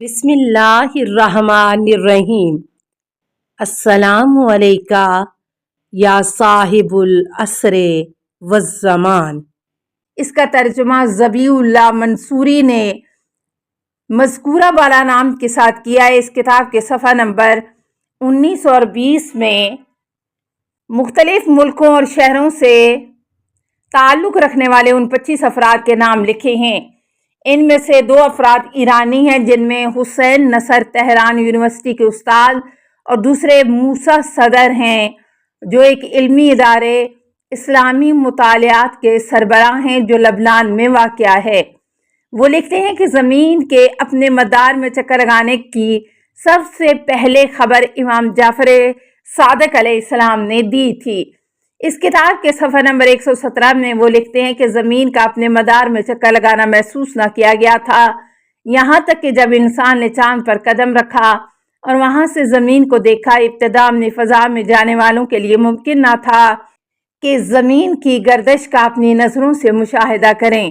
بسم اللہ الرحمن الرحیم۔ السلام علیکہ یا صاحب العصر والزمان۔ اس کا ترجمہ ذبیح اللہ منصوری نے مذکورہ بالا نام کے ساتھ کیا ہے۔ اس کتاب کے صفحہ نمبر 19 اور 20 میں مختلف ملکوں اور شہروں سے تعلق رکھنے والے ان 25 افراد کے نام لکھے ہیں۔ ان میں سے 2 افراد ایرانی ہیں، جن میں حسین نصر تہران یونیورسٹی کے استاد اور دوسرے موسیٰ صدر ہیں، جو ایک علمی ادارے اسلامی مطالعات کے سربراہ ہیں جو لبنان میں واقع ہے۔ وہ لکھتے ہیں کہ زمین کے اپنے مدار میں چکر لگانے کی سب سے پہلے خبر امام جعفر صادق علیہ السلام نے دی تھی۔ اس کتاب کے صفحہ نمبر 117 میں وہ لکھتے ہیں کہ زمین کا اپنے مدار میں چکر لگانا محسوس نہ کیا گیا تھا، یہاں تک کہ جب انسان نے چاند پر قدم رکھا اور وہاں سے زمین کو دیکھا۔ ابتدا میں فضا میں جانے والوں کے لیے ممکن نہ تھا کہ زمین کی گردش کا اپنی نظروں سے مشاہدہ کریں،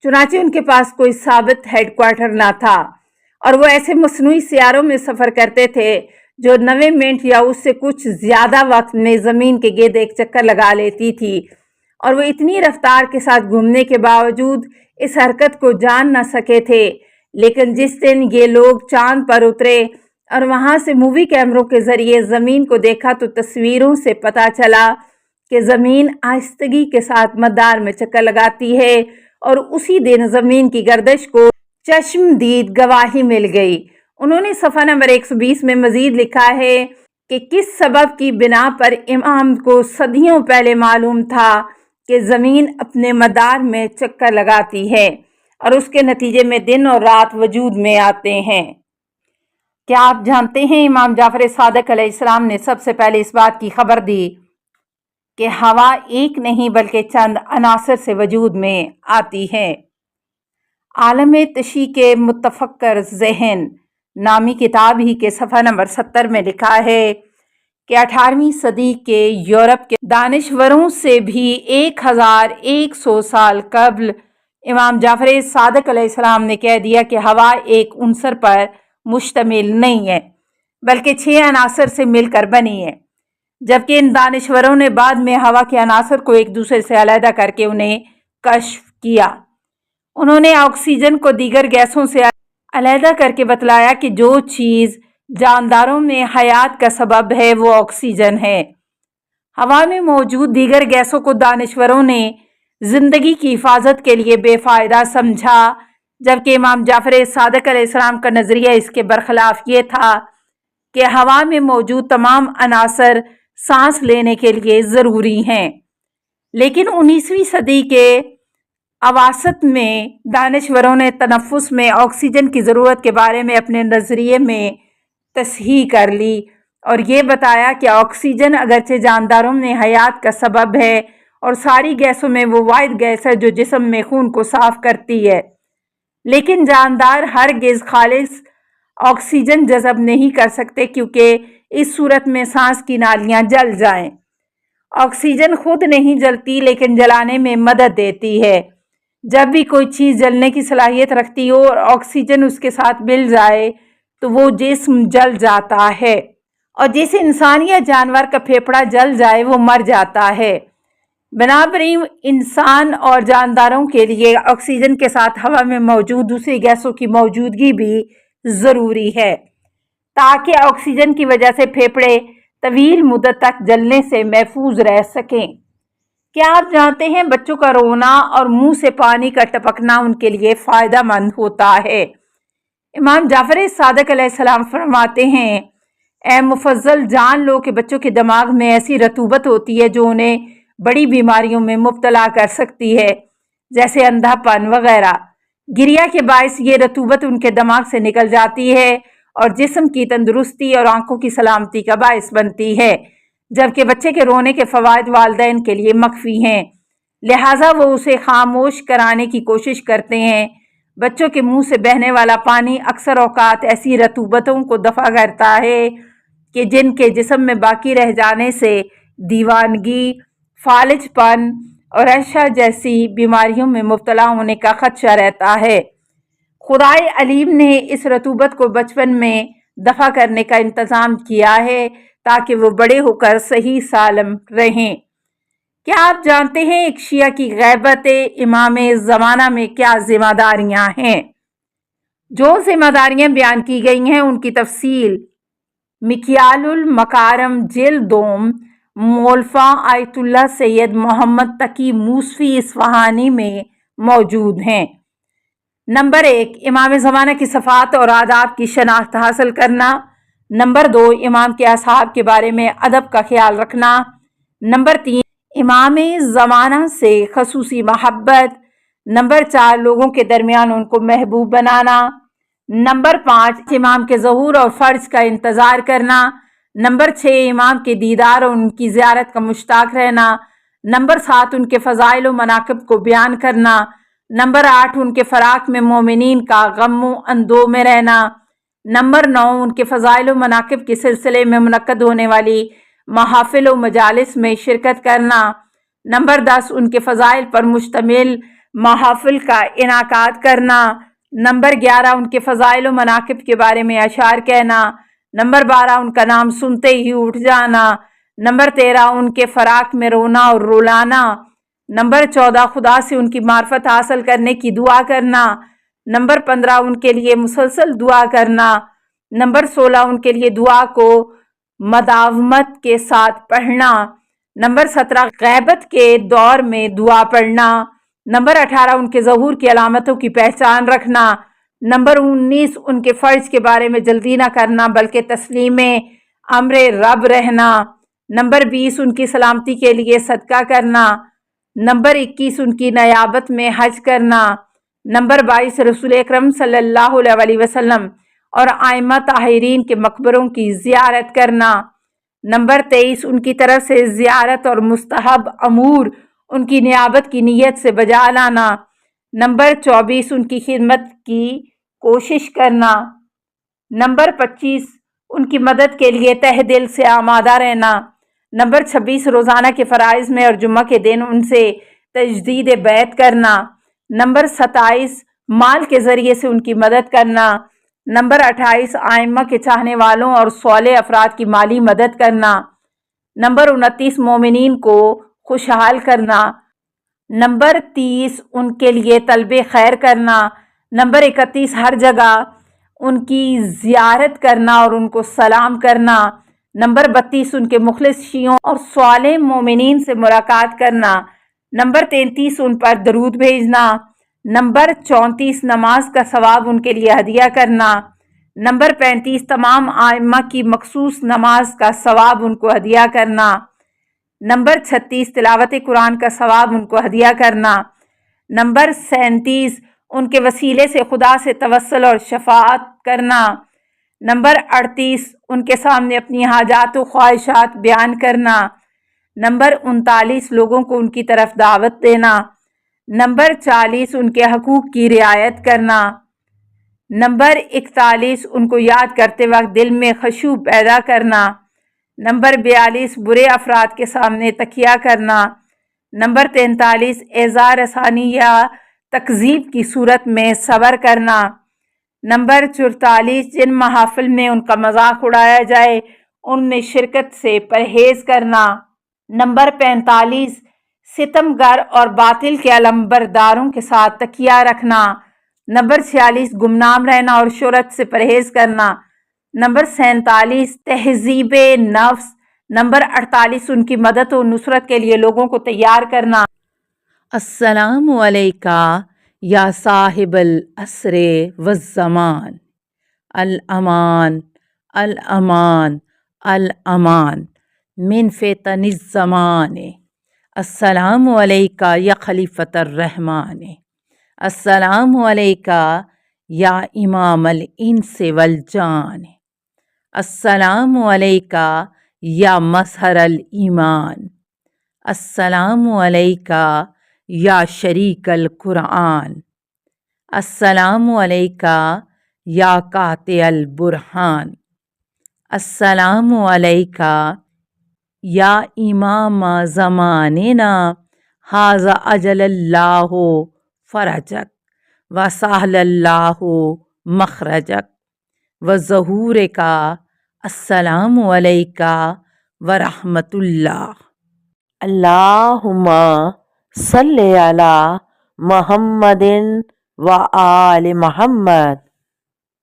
چنانچہ ان کے پاس کوئی ثابت ہیڈ کوارٹر نہ تھا، اور وہ ایسے مصنوعی سیاروں میں سفر کرتے تھے جو 90 منٹ یا اس سے کچھ زیادہ وقت میں زمین کے گرد ایک چکر لگا لیتی تھی، اور وہ اتنی رفتار کے ساتھ گھومنے کے باوجود اس حرکت کو جان نہ سکے تھے۔ لیکن جس دن یہ لوگ چاند پر اترے اور وہاں سے مووی کیمروں کے ذریعے زمین کو دیکھا تو تصویروں سے پتہ چلا کہ زمین آہستگی کے ساتھ مدار میں چکر لگاتی ہے، اور اسی دن زمین کی گردش کو چشمدید گواہی مل گئی۔ انہوں نے صفحہ نمبر 120 میں مزید لکھا ہے کہ کس سبب کی بنا پر امام کو صدیوں پہلے معلوم تھا کہ زمین اپنے مدار میں چکر لگاتی ہے اور اس کے نتیجے میں دن اور رات وجود میں آتے ہیں۔ کیا آپ جانتے ہیں امام جعفر صادق علیہ السلام نے سب سے پہلے اس بات کی خبر دی کہ ہوا ایک نہیں بلکہ چند عناصر سے وجود میں آتی ہے۔ عالم تشیع کے متفکر ذہن نامی کتاب ہی کے صفحہ نمبر 70 میں لکھا ہے کہ 18ویں صدی کے یورپ کے دانشوروں سے بھی 1100 سال قبل امام جعفر صادق علیہ السلام نے کہہ دیا کہ ہوا ایک عنصر پر مشتمل نہیں ہے بلکہ 6 عناصر سے مل کر بنی ہے، جبکہ ان دانشوروں نے بعد میں ہوا کے عناصر کو ایک دوسرے سے علیحدہ کر کے انہیں کشف کیا۔ انہوں نے آکسیجن کو دیگر گیسوں سے علیحدہ کر کے بتلایا کہ جو چیز جانداروں میں حیات کا سبب ہے وہ آکسیجن ہے۔ ہوا میں موجود دیگر گیسوں کو دانشوروں نے زندگی کی حفاظت کے لیے بے فائدہ سمجھا، جبکہ امام جعفر صادق علیہ السلام کا نظریہ اس کے برخلاف یہ تھا کہ ہوا میں موجود تمام عناصر سانس لینے کے لیے ضروری ہیں۔ لیکن 19ویں صدی کے اواسط میں دانشوروں نے تنفس میں آکسیجن کی ضرورت کے بارے میں اپنے نظریے میں تصحیح کر لی اور یہ بتایا کہ آکسیجن اگرچہ جانداروں میں حیات کا سبب ہے اور ساری گیسوں میں وہ واحد گیس ہے جو جسم میں خون کو صاف کرتی ہے، لیکن جاندار ہرگز خالص آکسیجن جذب نہیں کر سکتے کیونکہ اس صورت میں سانس کی نالیاں جل جائیں۔ آکسیجن خود نہیں جلتی لیکن جلانے میں مدد دیتی ہے۔ جب بھی کوئی چیز جلنے کی صلاحیت رکھتی ہو اور آکسیجن اس کے ساتھ مل جائے تو وہ جسم جل جاتا ہے، اور جس انسان یا جانور کا پھیپھڑا جل جائے وہ مر جاتا ہے۔ بنابراین انسان اور جانداروں کے لیے آکسیجن کے ساتھ ہوا میں موجود دوسری گیسوں کی موجودگی بھی ضروری ہے تاکہ آکسیجن کی وجہ سے پھیپھڑے طویل مدت تک جلنے سے محفوظ رہ سکیں۔ کیا آپ جانتے ہیں بچوں کا رونا اور منہ سے پانی کا ٹپکنا ان کے لیے فائدہ مند ہوتا ہے؟ امام جعفر صادق علیہ السلام فرماتے ہیں، اے مفضل جان لو کہ بچوں کے دماغ میں ایسی رطوبت ہوتی ہے جو انہیں بڑی بیماریوں میں مبتلا کر سکتی ہے، جیسے اندھا پن وغیرہ۔ گریا کے باعث یہ رطوبت ان کے دماغ سے نکل جاتی ہے اور جسم کی تندرستی اور آنکھوں کی سلامتی کا باعث بنتی ہے، جبکہ بچے کے رونے کے فوائد والدین کے لیے مخفی ہیں، لہٰذا وہ اسے خاموش کرانے کی کوشش کرتے ہیں۔ بچوں کے منہ سے بہنے والا پانی اکثر اوقات ایسی رطوبتوں کو دفع کرتا ہے کہ جن کے جسم میں باقی رہ جانے سے دیوانگی، فالج پن اور عشا جیسی بیماریوں میں مبتلا ہونے کا خدشہ رہتا ہے۔ خدائے علیم نے اس رطوبت کو بچپن میں دفع کرنے کا انتظام کیا ہے تاکہ وہ بڑے ہو کر صحیح سالم رہیں۔ کیا آپ جانتے ہیں ایک شیعہ کی غیبت امام زمانہ میں کیا ذمہ داریاں ہیں؟ جو ذمہ داریاں بیان کی گئی ہیں ان کی تفصیل مکیال المکارم جلد دوم مولفہ آیت اللہ سید محمد تقی موسفی اصفہانی میں موجود ہیں۔ نمبر 1، امام زمانہ کی صفات اور آداب کی شناخت حاصل کرنا۔ نمبر 2، امام کے اصحاب کے بارے میں ادب کا خیال رکھنا۔ نمبر 3، امام زمانہ سے خصوصی محبت۔ نمبر 4، لوگوں کے درمیان ان کو محبوب بنانا۔ نمبر 5، امام کے ظہور اور فرج کا انتظار کرنا۔ نمبر 6، امام کے دیدار اور ان کی زیارت کا مشتاق رہنا۔ نمبر 7، ان کے فضائل و مناقب کو بیان کرنا۔ نمبر 8، ان کے فراق میں مومنین کا غم و اندوہ میں رہنا۔ نمبر 9، ان کے فضائل و مناقب کے سلسلے میں منعقد ہونے والی محافل و مجالس میں شرکت کرنا۔ نمبر 10، ان کے فضائل پر مشتمل محافل کا انعقاد کرنا۔ نمبر 11، ان کے فضائل و مناقب کے بارے میں اشعار کہنا۔ نمبر 12، ان کا نام سنتے ہی اٹھ جانا۔ نمبر 13، ان کے فراق میں رونا اور رلانا۔ نمبر 14، خدا سے ان کی معرفت حاصل کرنے کی دعا کرنا۔ نمبر 15، ان کے لیے مسلسل دعا کرنا۔ نمبر 16، ان کے لیے دعا کو مداومت کے ساتھ پڑھنا۔ نمبر 17، غیبت کے دور میں دعا پڑھنا۔ نمبر 18، ان کے ظہور کی علامتوں کی پہچان رکھنا۔ نمبر 19، ان کے فرض کے بارے میں جلدی نہ کرنا بلکہ تسلیم امر رب رہنا۔ نمبر 20، ان کی سلامتی کے لیے صدقہ کرنا۔ نمبر 21، ان کی نیابت میں حج کرنا۔ نمبر 22، رسول اکرم صلی اللہ علیہ وسلم اور ائمہ طاہرین کے مقبروں کی زیارت کرنا۔ نمبر 23، ان کی طرف سے زیارت اور مستحب امور ان کی نیابت کی نیت سے بجا لانا۔ نمبر 24، ان کی خدمت کی کوشش کرنا۔ نمبر 25، ان کی مدد کے لیے تہ دل سے آمادہ رہنا۔ نمبر 26، روزانہ کے فرائض میں اور جمعہ کے دن ان سے تجدید بیعت کرنا۔ نمبر 27، مال کے ذریعے سے ان کی مدد کرنا۔ نمبر 28، ائمہ کے چاہنے والوں اور صالح افراد کی مالی مدد کرنا۔ نمبر 29، مومنین کو خوشحال کرنا۔ نمبر 30، ان کے لیے طلب خیر کرنا۔ نمبر 31، ہر جگہ ان کی زیارت کرنا اور ان کو سلام کرنا۔ نمبر 32، ان کے مخلص شیعوں اور صالح مومنین سے ملاقات کرنا۔ نمبر 33، ان پر درود بھیجنا۔ نمبر 34، نماز کا ثواب ان کے لیے ہدیہ کرنا۔ نمبر 35، تمام ائمہ کی مخصوص نماز کا ثواب ان کو ہدیہ کرنا۔ نمبر 36، تلاوت قرآن کا ثواب ان کو ہدیہ کرنا۔ نمبر 37، ان کے وسیلے سے خدا سے توسل اور شفاعت کرنا۔ نمبر 38، ان کے سامنے اپنی حاجات و خواہشات بیان کرنا۔ نمبر 39، لوگوں کو ان کی طرف دعوت دینا۔ نمبر 40، ان کے حقوق کی رعایت کرنا۔ نمبر 41، ان کو یاد کرتے وقت دل میں خشوع پیدا کرنا۔ نمبر 42، برے افراد کے سامنے تکیہ کرنا۔ نمبر 43، ایذا رسانی یا تکذیب کی صورت میں صبر کرنا۔ نمبر 44، جن محافل میں ان کا مذاق اڑایا جائے ان میں شرکت سے پرہیز کرنا۔ نمبر 45، ستم گر اور باطل کے علمبرداروں کے ساتھ تکیہ رکھنا۔ نمبر 46، گمنام رہنا اور شہرت سے پرہیز کرنا۔ نمبر 47، تہذیب نفس۔ نمبر 48، ان کی مدد و نصرت کے لیے لوگوں کو تیار کرنا۔ السلام علیکہ یا صاحب العصر والزمان، الامان الامان الامان من فتن الزمان۔ السلام علیکہ یا خلیفۃ الرحمن، السلام علیکہ یا امام الانس والجان، السلام علیکہ یا مظہر الایمان، السلام علیکہ یا شریک القرآن، السلام علیکہ یا قاطع البرہان، السلام علیکہ یا امام زماننا ھذا اجل اللہ فرجک وسهل اللہ مخرجک وظہور کا السلام علیکہ ورحمۃ اللہ۔ اللہم صلی علی محمد و آل محمد۔